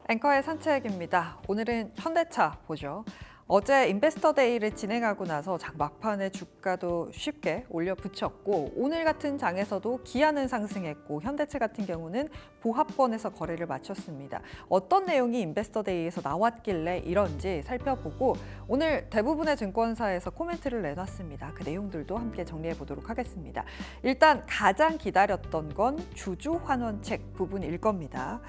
앵커의 산책입니다. 오늘은 현대차 보죠. 어제 인베스터 데이를 진행하고 나서 장 막판에 주가도 쉽게 올려 붙였고 오늘 같은 장에서도 기아는 상승했고 현대차 같은 경우는 보합권에서 거래를 마쳤습니다. 어떤 내용이 인베스터 데이에서 나왔길래 이런지 살펴보고 오늘 대부분의 증권사에서 코멘트를 내놨습니다. 그 내용들도 함께 정리해 보도록 하겠습니다. 일단 가장 기다렸던 건 주주 환원책 부분일 겁니다.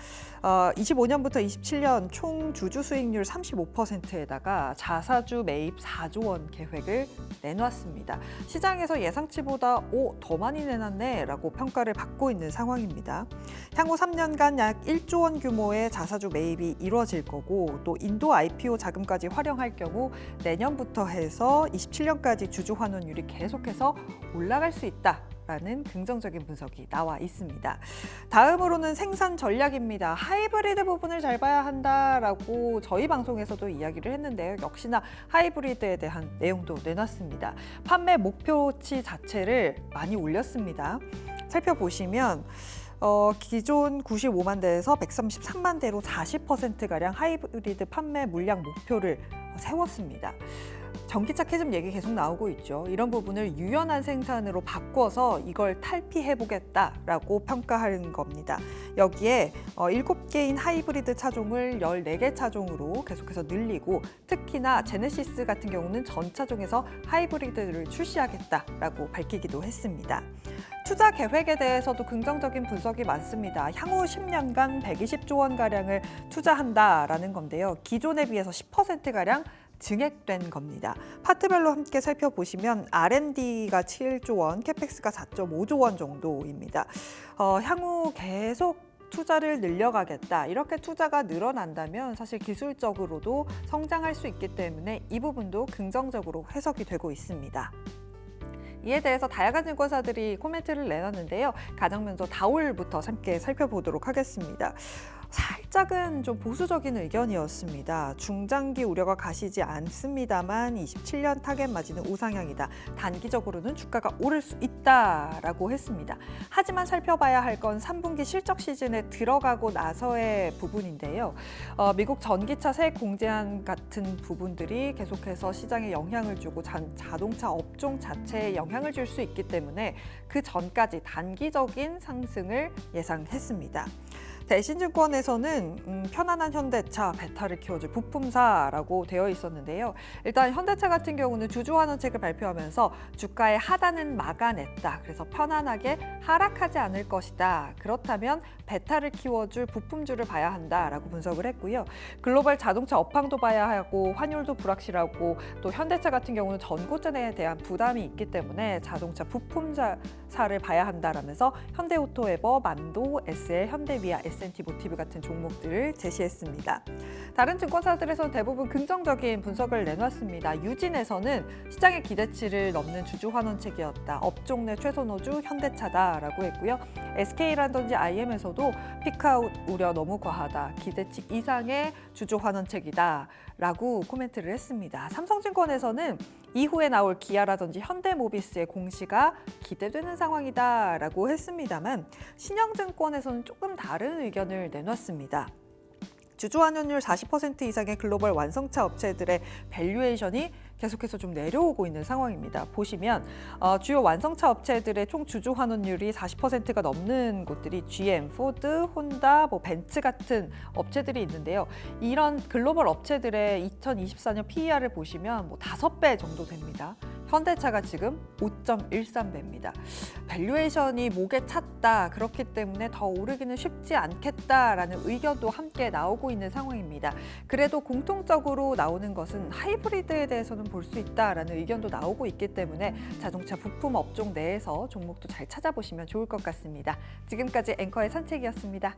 25년부터 27년 총 주주 수익률 35%에다가 자사주 매입 4조 원 계획을 내놨습니다. 시장에서 예상치보다 더 많이 내놨네 라고 평가를 받고 있는 상황입니다. 향후 3년간 약 1조 원 규모의 자사주 매입이 이루어질 거고 또 인도 IPO 자금까지 활용할 경우 내년부터 해서 27년까지 주주 환원율이 계속해서 올라갈 수 있다. 라는 긍정적인 분석이 나와 있습니다. 다음으로는 생산 전략입니다. 하이브리드 부분을 잘 봐야 한다라고 저희 방송에서도 이야기를 했는데요. 역시나 하이브리드에 대한 내용도 내놨습니다. 판매 목표치 자체를 많이 올렸습니다. 살펴보시면 기존 95만 대에서 133만 대로 40%가량 하이브리드 판매 물량 목표를 세웠습니다. 전기차 캐즘 얘기 계속 나오고 있죠. 이런 부분을 유연한 생산으로 바꿔서 이걸 탈피해보겠다라고 평가하는 겁니다. 여기에 7개인 하이브리드 차종을 14개 차종으로 계속해서 늘리고 특히나 제네시스 같은 경우는 전 차종에서 하이브리드를 출시하겠다라고 밝히기도 했습니다. 투자 계획에 대해서도 긍정적인 분석이 많습니다. 향후 10년간 120조 원가량을 투자한다라는 건데요. 기존에 비해서 10%가량 증액된 겁니다. 파트별로 함께 살펴보시면 R&D가 7조 원, 캐펙스가 4.5조 원 정도입니다. 향후 계속 투자를 늘려가겠다. 이렇게 투자가 늘어난다면 사실 기술적으로도 성장할 수 있기 때문에 이 부분도 긍정적으로 해석이 되고 있습니다. 이에 대해서 다양한 증권사들이 코멘트를 내놨는데요. 가정면서 다올부터 함께 살펴보도록 하겠습니다. 살짝은 좀 보수적인 의견이었습니다. 중장기 우려가 가시지 않습니다만 27년 타겟 마진은 우상향이다. 단기적으로는 주가가 오를 수 있다라고 했습니다. 하지만 살펴봐야 할 건 3분기 실적 시즌에 들어가고 나서의 부분인데요. 미국 전기차 세액 공제안 같은 부분들이 계속해서 시장에 영향을 주고 자동차 업종 자체에 영향을 줄 수 있기 때문에 그 전까지 단기적인 상승을 예상했습니다. 대신증권에서는 편안한 현대차, 배탈을 키워줄 부품사라고 되어 있었는데요. 일단 현대차 같은 경우는 주주환원책을 발표하면서 주가의 하단은 막아냈다. 그래서 편안하게 하락하지 않을 것이다. 그렇다면 배탈을 키워줄 부품주를 봐야 한다라고 분석을 했고요. 글로벌 자동차 업황도 봐야 하고 환율도 불확실하고 또 현대차 같은 경우는 전고전에 대한 부담이 있기 때문에 자동차 부품사를 봐야 한다라면서 현대오토에버, 만도, SL, 현대미아, S&T 모티브 같은 종목들을 제시했습니다. 다른 증권사들에서는 대부분 긍정적인 분석을 내놨습니다. 유진에서는 시장의 기대치를 넘는 주주 환원책이었다. 업종 내 최소 노주 현대차다라고 했고요. SK라든지 IM에서도 피크아웃 우려 너무 과하다. 기대치 이상의 주주 환원책이다라고 코멘트를 했습니다. 삼성증권에서는 이후에 나올 기아라든지 현대모비스의 공시가 기대되는 상황이다라고 했습니다만 신영증권에서는 조금 다른 의견을 내놨습니다. 주주환원율 40% 이상의 글로벌 완성차 업체들의 밸류에이션이 계속해서 좀 내려오고 있는 상황입니다. 보시면 주요 완성차 업체들의 총 주주 환원율이 40%가 넘는 곳들이 GM, 포드, 혼다, 벤츠 같은 업체들이 있는데요. 이런 글로벌 업체들의 2024년 PER을 보시면 5배 정도 됩니다. 현대차가 지금 5.13배입니다. 밸류에이션이 목에 찼다. 그렇기 때문에 더 오르기는 쉽지 않겠다라는 의견도 함께 나오고 있는 상황입니다. 그래도 공통적으로 나오는 것은 하이브리드에 대해서는 볼 수 있다라는 의견도 나오고 있기 때문에 자동차 부품 업종 내에서 종목도 잘 찾아보시면 좋을 것 같습니다. 지금까지 앵커의 산책이었습니다.